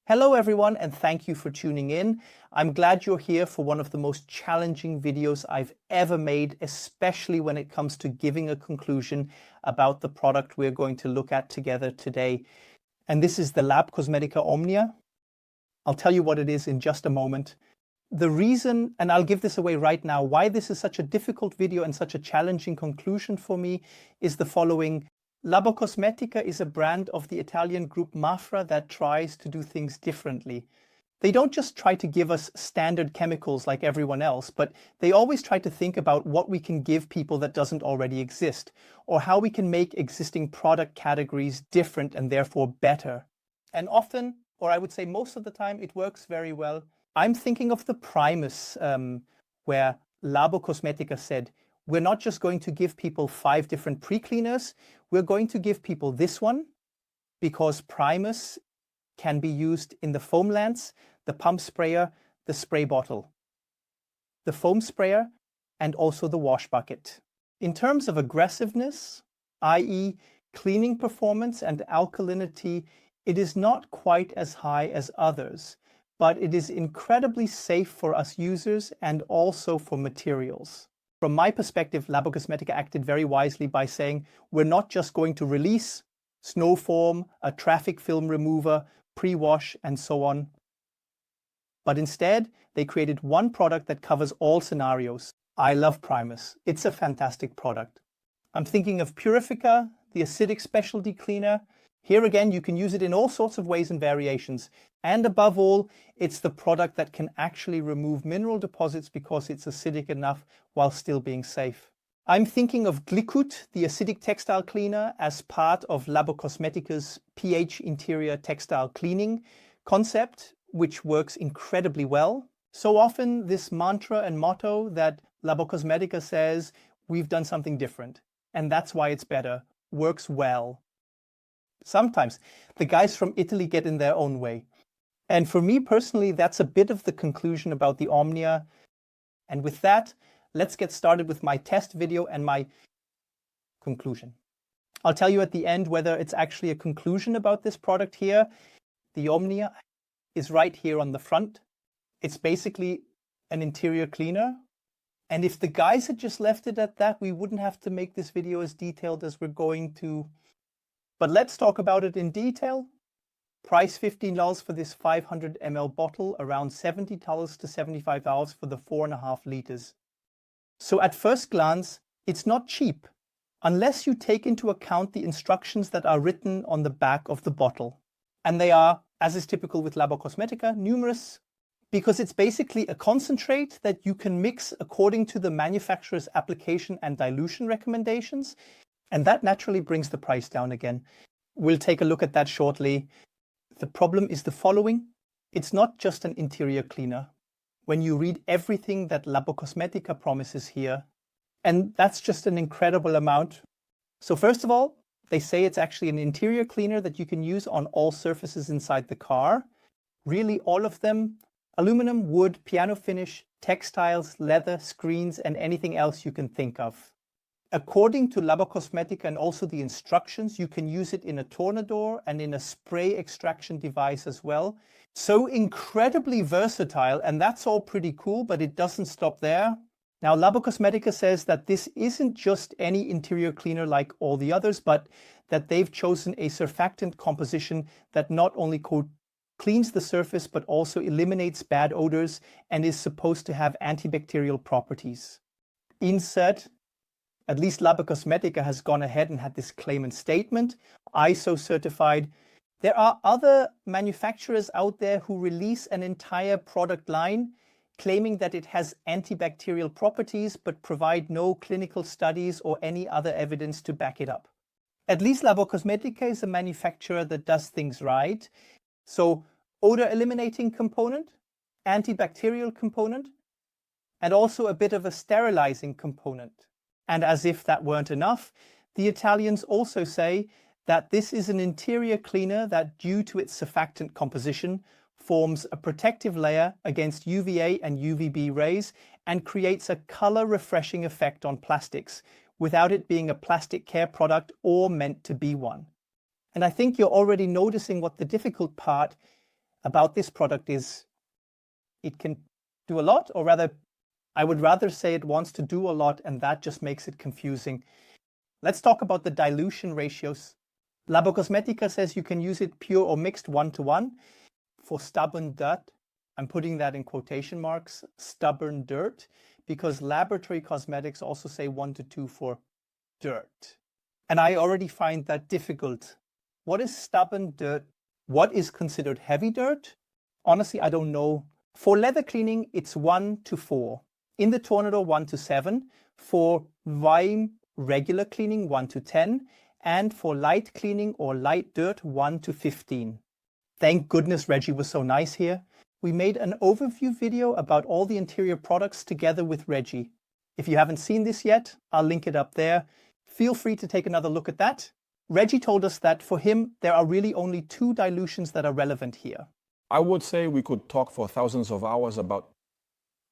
Hello everyone, and thank you for tuning in. I'm glad you're here for one of the most challenging videos I've ever made, especially when it comes to giving a conclusion about the product we're going to look at together today. And this is the Labocosmetica Omnia. I'll tell you what it is in just a moment. The reason, and I'll give this away right now, why this is such a difficult video and such a challenging conclusion for me is the following. Labocosmetica is a brand of the Italian group Mafra that tries to do things differently. They don't just try to give us standard chemicals like everyone else, but they always try to think about what we can give people that doesn't already exist, or how we can make existing product categories different and therefore better. And often, or I would say most of the time, it works very well. I'm thinking of the Primus, where Labocosmetica said, we're not just going to give people 5 different pre-cleaners, we're going to give people this one because Primus can be used in the foam lance, the pump sprayer, the spray bottle, the foam sprayer, and also the wash bucket. In terms of aggressiveness, i.e. cleaning performance and alkalinity, it is not quite as high as others, but it is incredibly safe for us users and also for materials. From my perspective, Labocosmetica acted very wisely by saying, we're not just going to release snow foam, a traffic film remover, pre-wash, and so on. But instead, they created one product that covers all scenarios. I love Primus. It's a fantastic product. I'm thinking of Purifica, the acidic specialty cleaner. Here again, you can use it in all sorts of ways and variations. And above all, it's the product that can actually remove mineral deposits because it's acidic enough while still being safe. I'm thinking of Glicut, the acidic textile cleaner, as part of Labocosmetica's pH interior textile cleaning concept, which works incredibly well. So often this mantra and motto that Labocosmetica says, we've done something different, and that's why it's better, works well. Sometimes the guys from Italy get in their own way. And for me personally, that's a bit of the conclusion about the Omnia. And with that, let's get started with my test video and my conclusion. I'll tell you at the end whether it's actually a conclusion about this product here. The Omnia is right here on the front. It's basically an interior cleaner. And if the guys had just left it at that, we wouldn't have to make this video as detailed as we're going to. But let's talk about it in detail. Price $15 for this 500 ml bottle, around $70 to $75 for the 4.5 liters. So at first glance, it's not cheap, unless you take into account the instructions that are written on the back of the bottle. And they are, as is typical with Labocosmetica, numerous, because it's basically a concentrate that you can mix according to the manufacturer's application and dilution recommendations. And that naturally brings the price down again. We'll take a look at that shortly. The problem is the following. It's not just an interior cleaner. When you read everything that Labocosmetica promises here, and that's just an incredible amount. So first of all, they say it's actually an interior cleaner that you can use on all surfaces inside the car. Really all of them, aluminum, wood, piano finish, textiles, leather, screens, and anything else you can think of. According to Labocosmetica and also the instructions, you can use it in a tornador and in a spray extraction device as well. So incredibly versatile, and that's all pretty cool, but it doesn't stop there. Now, Labocosmetica says that this isn't just any interior cleaner like all the others, but that they've chosen a surfactant composition that not only cleans the surface, but also eliminates bad odors and is supposed to have antibacterial properties. Insert. At least Labocosmetica has gone ahead and had this claim and statement, ISO certified. There are other manufacturers out there who release an entire product line claiming that it has antibacterial properties but provide no clinical studies or any other evidence to back it up. At least Labocosmetica is a manufacturer that does things right. So odor eliminating component, antibacterial component, and also a bit of a sterilizing component. And as if that weren't enough, the Italians also say that this is an interior cleaner that, due to its surfactant composition, forms a protective layer against UVA and UVB rays and creates a color refreshing effect on plastics, without it being a plastic care product or meant to be one. And I think you're already noticing what the difficult part about this product is it can do a lot, or rather, I would rather say it wants to do a lot, and that just makes it confusing. Let's talk about the dilution ratios. Labocosmetica says you can use it pure or mixed 1:1 for stubborn dirt. I'm putting that in quotation marks, stubborn dirt, because laboratory cosmetics also say 1:2 for dirt. And I already find that difficult. What is stubborn dirt? What is considered heavy dirt? Honestly, I don't know. For leather cleaning, it's 1:4. In the Tornado, 1:7. For Vime regular cleaning, 1:10. And for light cleaning or light dirt, 1:15. Thank goodness Reggie was so nice here. We made an overview video about all the interior products together with Reggie. If you haven't seen this yet, I'll link it up there. Feel free to take another look at that. Reggie told us that for him, there are really only 2 dilutions that are relevant here. I would say we could talk for thousands of hours about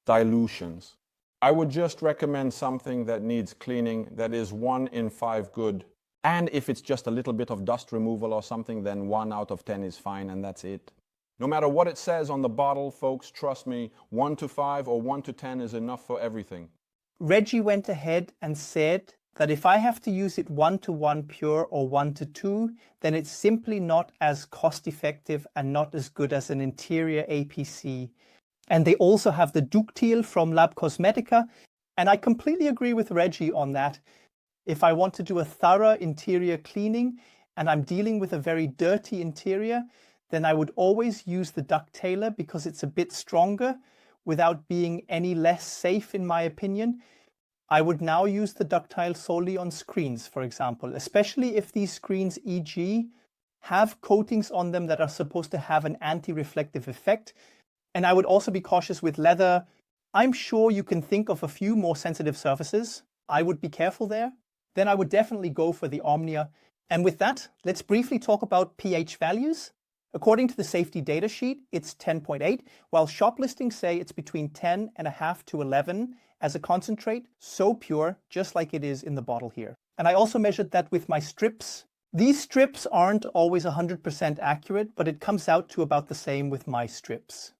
dilutions. I would just recommend something that needs cleaning that is 1 in 5 good. And if it's just a little bit of dust removal or something, then 1 out of 10 is fine, and that's it. No matter what it says on the bottle, folks, trust me, 1 to 5 or 1 to 10 is enough for everything. Reggie went ahead and said that if I have to use it 1:1 pure or 1:2, then it's simply not as cost effective and not as good as an interior APC. And they also have the Ductil from Labocosmetica, and I completely agree with Reggie on that. If I want to do a thorough interior cleaning and I'm dealing with a very dirty interior, then I would always use the Ductailer because it's a bit stronger without being any less safe, in my opinion. I would now use the Ductile solely on screens, for example, especially if these screens, e.g., have coatings on them that are supposed to have an anti-reflective effect. And I would also be cautious with leather. I'm sure you can think of a few more sensitive surfaces. I would be careful there. Then I would definitely go for the Omnia. And with that, let's briefly talk about pH values. According to the safety data sheet, it's 10.8, while shop listings say it's between 10.5 to 11 as a concentrate, so pure, just like it is in the bottle here. And I also measured that with my strips. These strips aren't always 100% accurate, but it comes out to about the same with my strips.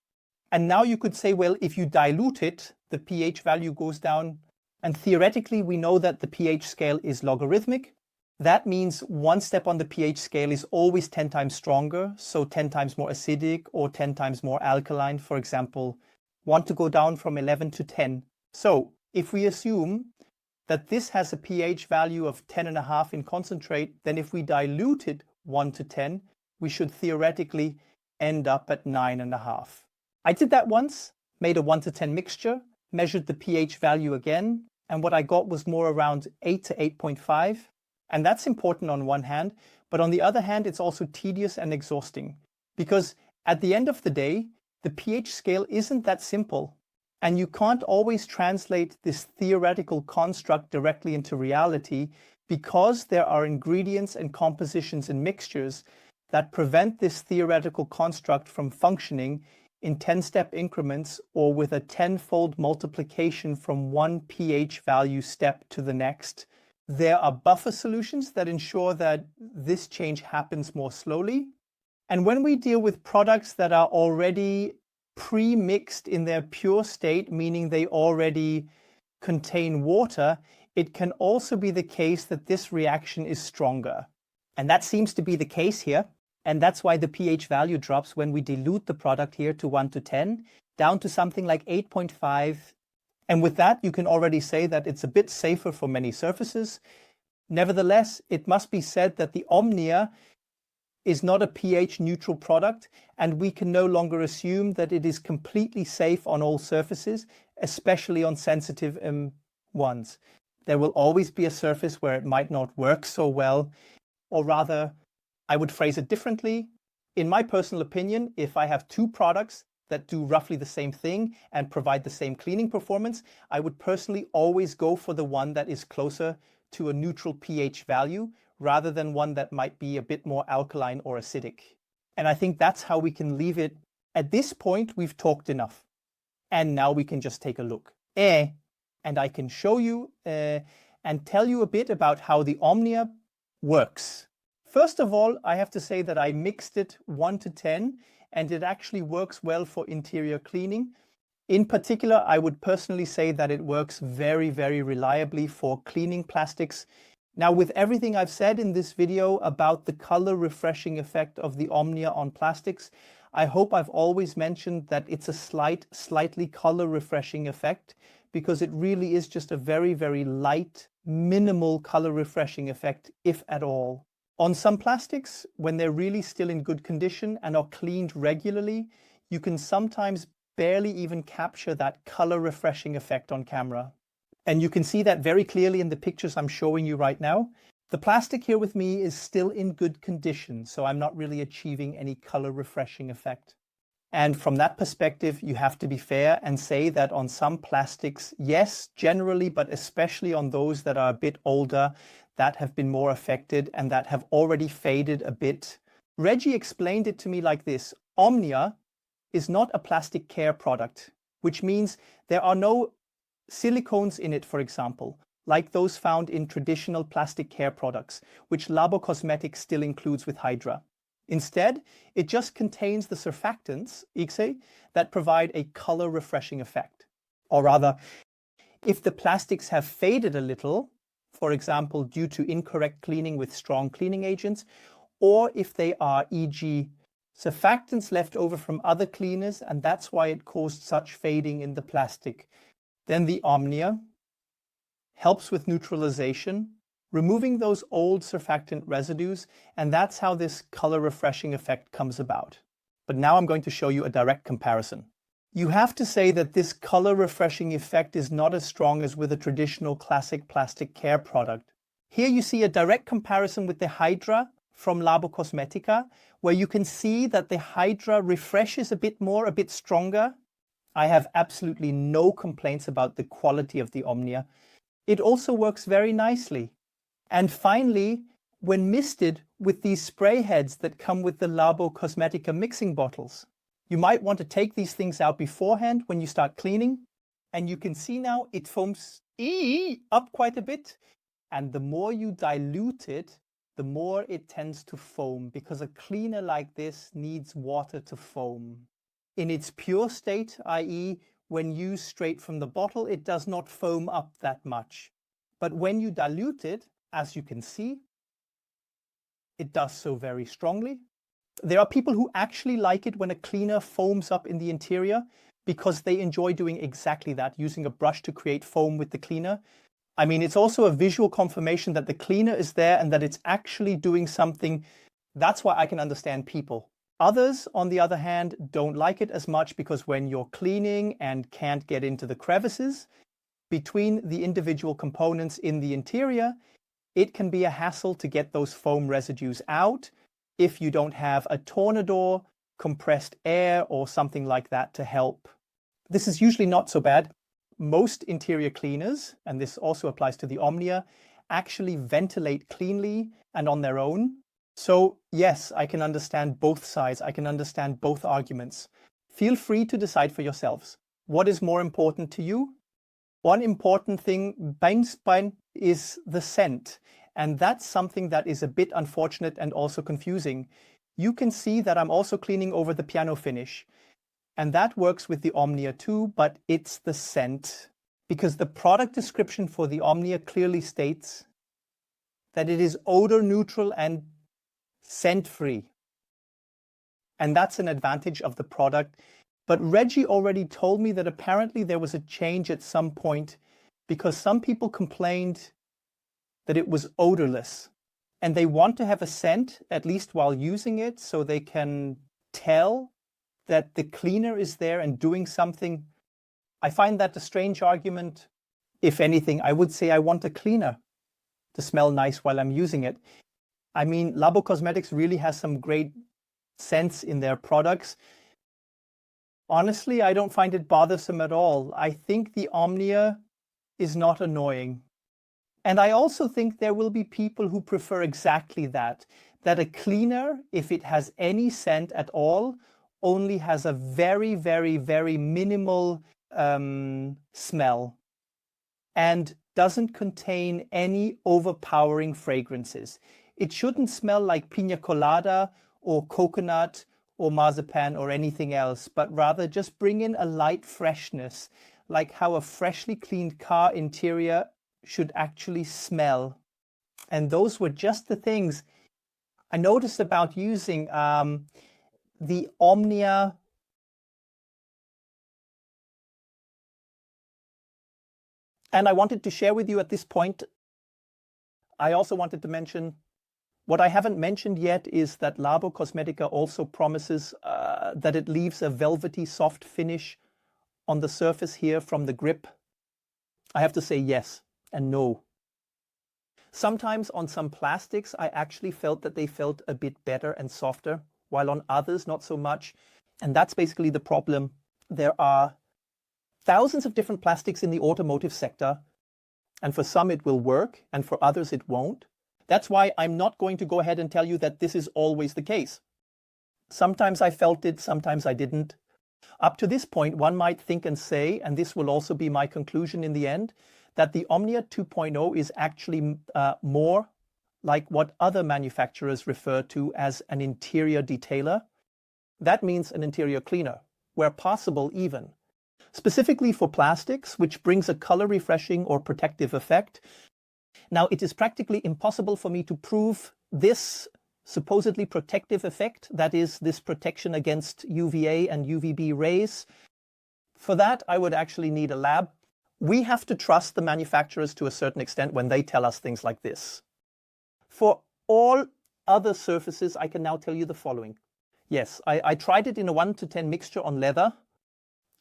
And now you could say, well, if you dilute it, the pH value goes down. And theoretically, we know that the pH scale is logarithmic. That means one step on the pH scale is always 10 times stronger, so 10 times more acidic or 10 times more alkaline, for example, want to go down from 11 to 10. So if we assume that this has a pH value of 10.5 in concentrate, then if we dilute it 1 to 10, we should theoretically end up at 9.5. I did that once, made a 1 to 10 mixture, measured the pH value again, and what I got was more around 8 to 8.5. And that's important on one hand, but on the other hand, it's also tedious and exhausting because at the end of the day, the pH scale isn't that simple. And you can't always translate this theoretical construct directly into reality because there are ingredients and compositions and mixtures that prevent this theoretical construct from functioning in 10-step increments or with a 10-fold multiplication from one pH value step to the next. There are buffer solutions that ensure that this change happens more slowly. And when we deal with products that are already pre-mixed in their pure state, meaning they already contain water, it can also be the case that this reaction is stronger. And that seems to be the case here. And that's why the pH value drops when we dilute the product here to 1 to 10, down to something like 8.5. And with that, you can already say that it's a bit safer for many surfaces. Nevertheless, it must be said that the Omnia is not a pH neutral product, and we can no longer assume that it is completely safe on all surfaces, especially on sensitive ones. There will always be a surface where it might not work so well, or rather, I would phrase it differently. In my personal opinion, if I have 2 products that do roughly the same thing and provide the same cleaning performance, I would personally always go for the one that is closer to a neutral pH value rather than one that might be a bit more alkaline or acidic. And I think that's how we can leave it. At this point, we've talked enough. And now we can just take a look. And I can show you and tell you a bit about how the Omnia works. First of all, I have to say that I mixed it 1 to 10 and it actually works well for interior cleaning. In particular, I would personally say that it works very, very reliably for cleaning plastics. Now, with everything I've said in this video about the color refreshing effect of the Omnia on plastics, I hope I've always mentioned that it's a slightly color refreshing effect, because it really is just a very, very light, minimal color refreshing effect, if at all. On some plastics, when they're really still in good condition and are cleaned regularly, you can sometimes barely even capture that color refreshing effect on camera. And you can see that very clearly in the pictures I'm showing you right now. The plastic here with me is still in good condition, so I'm not really achieving any color refreshing effect. And from that perspective, you have to be fair and say that on some plastics, yes, generally, but especially on those that are a bit older, that have been more affected and that have already faded a bit. Reggie explained it to me like this: Omnia is not a plastic care product, which means there are no silicones in it, for example, like those found in traditional plastic care products, which Labocosmetics still includes with Hydra. Instead, it just contains the surfactants, ICSE, that provide a color refreshing effect. Or rather, if the plastics have faded a little, for example, due to incorrect cleaning with strong cleaning agents, or if they are, e.g., surfactants left over from other cleaners, and that's why it caused such fading in the plastic, then the Omnia helps with neutralization, removing those old surfactant residues, and that's how this color refreshing effect comes about. But now I'm going to show you a direct comparison. You have to say that this color refreshing effect is not as strong as with a traditional classic plastic care product. Here you see a direct comparison with the Hydra from Labocosmetica, where you can see that the Hydra refreshes a bit more, a bit stronger. I have absolutely no complaints about the quality of the Omnia. It also works very nicely. And finally, when misted with these spray heads that come with the Labocosmetica mixing bottles, you might want to take these things out beforehand when you start cleaning. And you can see now it foams up quite a bit. And the more you dilute it, the more it tends to foam, because a cleaner like this needs water to foam. In its pure state, i.e. when used straight from the bottle, it does not foam up that much. But when you dilute it, as you can see, it does so very strongly. There are people who actually like it when a cleaner foams up in the interior, because they enjoy doing exactly that, using a brush to create foam with the cleaner. I mean, it's also a visual confirmation that the cleaner is there and that it's actually doing something. That's why I can understand people. Others, on the other hand, don't like it as much, because when you're cleaning and can't get into the crevices between the individual components in the interior, it can be a hassle to get those foam residues out if you don't have a tornador, compressed air, or something like that to help. This is usually not so bad. Most interior cleaners, and this also applies to the Omnia, actually ventilate cleanly and on their own. So yes, I can understand both sides. I can understand both arguments. Feel free to decide for yourselves. What is more important to you? One important thing, Beinstein, is the scent. And that's something that is a bit unfortunate and also confusing. You can see that I'm also cleaning over the piano finish. And that works with the Omnia too, but it's the scent. Because the product description for the Omnia clearly states that it is odor neutral and scent-free. And that's an advantage of the product. But Reggie already told me that apparently there was a change at some point, because some people complained that it was odorless. And they want to have a scent, at least while using it, so they can tell that the cleaner is there and doing something. I find that a strange argument. If anything, I would say I want a cleaner to smell nice while I'm using it. I mean, Labocosmetics really has some great scents in their products. Honestly, I don't find it bothersome at all. I think the Omnia is not annoying. And I also think there will be people who prefer exactly that a cleaner, if it has any scent at all, only has a very, very, very minimal smell and doesn't contain any overpowering fragrances. It shouldn't smell like piña colada or coconut or marzipan or anything else, but rather just bring in a light freshness, like how a freshly cleaned car interior should actually smell. And those were just the things I noticed about using the Omnia. And I wanted to share with you at this point, I also wanted to mention, what I haven't mentioned yet is that Labocosmetica also promises that it leaves a velvety soft finish on the surface here from the grip. I have to say yes and no. Sometimes on some plastics, I actually felt that they felt a bit better and softer, while on others, not so much. And that's basically the problem. There are thousands of different plastics in the automotive sector, and for some it will work, and for others it won't. That's why I'm not going to go ahead and tell you that this is always the case. Sometimes I felt it, sometimes I didn't. Up to this point, one might think and say, and this will also be my conclusion in the end, that the Omnia 2.0 is actually more like what other manufacturers refer to as an interior detailer. That means an interior cleaner, where possible even. Specifically for plastics, which brings a color refreshing or protective effect. Now, it is practically impossible for me to prove this supposedly protective effect, that is, this protection against UVA and UVB rays. For that, I would actually need a lab. We have to trust the manufacturers to a certain extent when they tell us things like this. For all other surfaces, I can now tell you the following. Yes, I tried it in a 1:10 mixture on leather,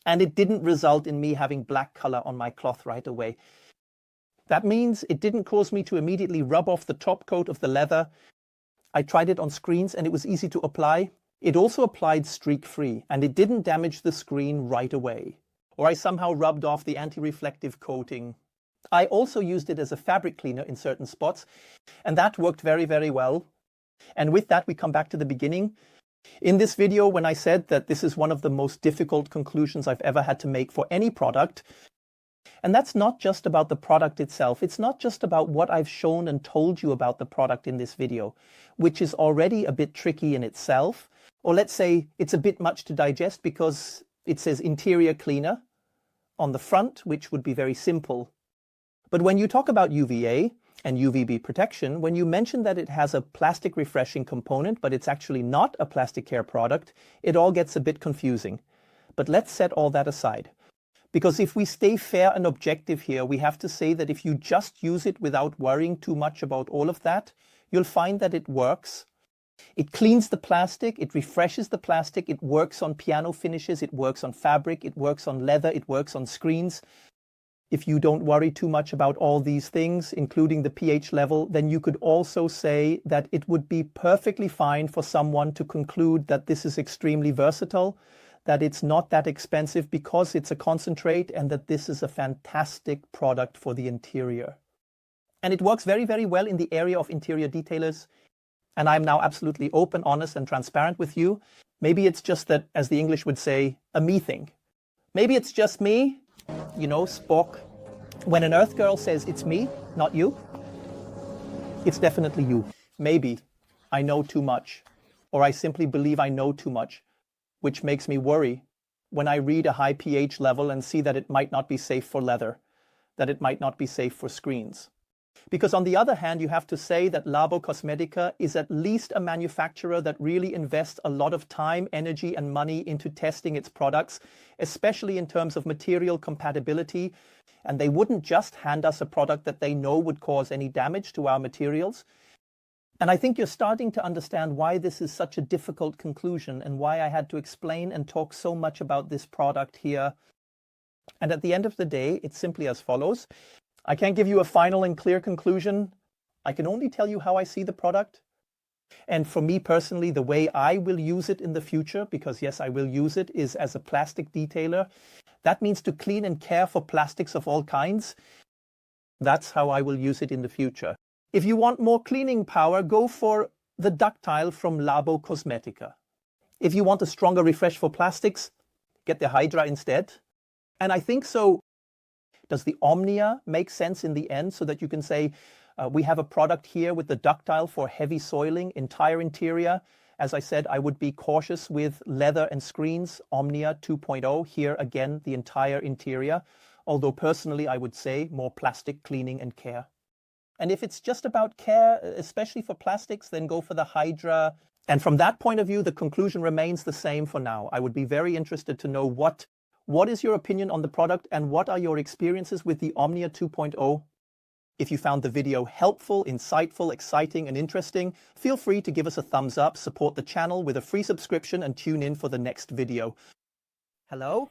and it didn't result in me having black color on my cloth right away. That means it didn't cause me to immediately rub off the top coat of the leather. I tried it on screens and it was easy to apply. It also applied streak-free and it didn't damage the screen right away. Or I somehow rubbed off the anti-reflective coating. I also used it as a fabric cleaner in certain spots, and that worked very, very well. And with that, we come back to the beginning. In this video, when I said that this is one of the most difficult conclusions I've ever had to make for any product, and that's not just about the product itself. It's not just about what I've shown and told you about the product in this video, which is already a bit tricky in itself. Or let's say it's a bit much to digest because it says interior cleaner on the front, which would be very simple. But when you talk about UVA and UVB protection, when you mention that it has a plastic refreshing component, but it's actually not a plastic care product, it all gets a bit confusing. But let's set all that aside. Because if we stay fair and objective here, we have to say that if you just use it without worrying too much about all of that, you'll find that it works. It cleans the plastic, it refreshes the plastic, it works on piano finishes, it works on fabric, it works on leather, it works on screens. If you don't worry too much about all these things, including the pH level, then you could also say that it would be perfectly fine for someone to conclude that this is extremely versatile, that it's not that expensive because it's a concentrate, and that this is a fantastic product for the interior. And it works very, very well in the area of interior detailers. And I'm now absolutely open, honest, and transparent with you. Maybe it's just that, as the English would say, a me thing. Maybe it's just me, you know, Spock. When an Earth girl says it's me, not you, it's definitely you. Maybe I know too much, or I simply believe I know too much, which makes me worry when I read a high pH level and see that it might not be safe for leather, that it might not be safe for screens. Because on the other hand, you have to say that Labocosmetica is at least a manufacturer that really invests a lot of time, energy, and money into testing its products, especially in terms of material compatibility. And they wouldn't just hand us a product that they know would cause any damage to our materials. And I think you're starting to understand why this is such a difficult conclusion and why I had to explain and talk so much about this product here. And at the end of the day, it's simply as follows. I can't give you a final and clear conclusion. I can only tell you how I see the product. And for me personally, the way I will use it in the future, because yes, I will use it, is as a plastic detailer. That means to clean and care for plastics of all kinds. That's how I will use it in the future. If you want more cleaning power, go for the ductile from Labocosmetica. If you want a stronger refresh for plastics, get the Hydra instead. And I think so. Does the Omnia make sense in the end so that you can say, we have a product here with the ductile for heavy soiling, entire interior, As I said, I would be cautious with leather and screens, Omnia 2.0. Here again, the entire interior. Although personally, I would say more plastic cleaning and care. And if it's just about care, especially for plastics, then go for the Hydra. And from that point of view, the conclusion remains the same for now. I would be very interested to know what is your opinion on the product and what are your experiences with the Omnia 2.0? If you found the video helpful, insightful, exciting, and interesting, feel free to give us a thumbs up, support the channel with a free subscription, and tune in for the next video. Hello?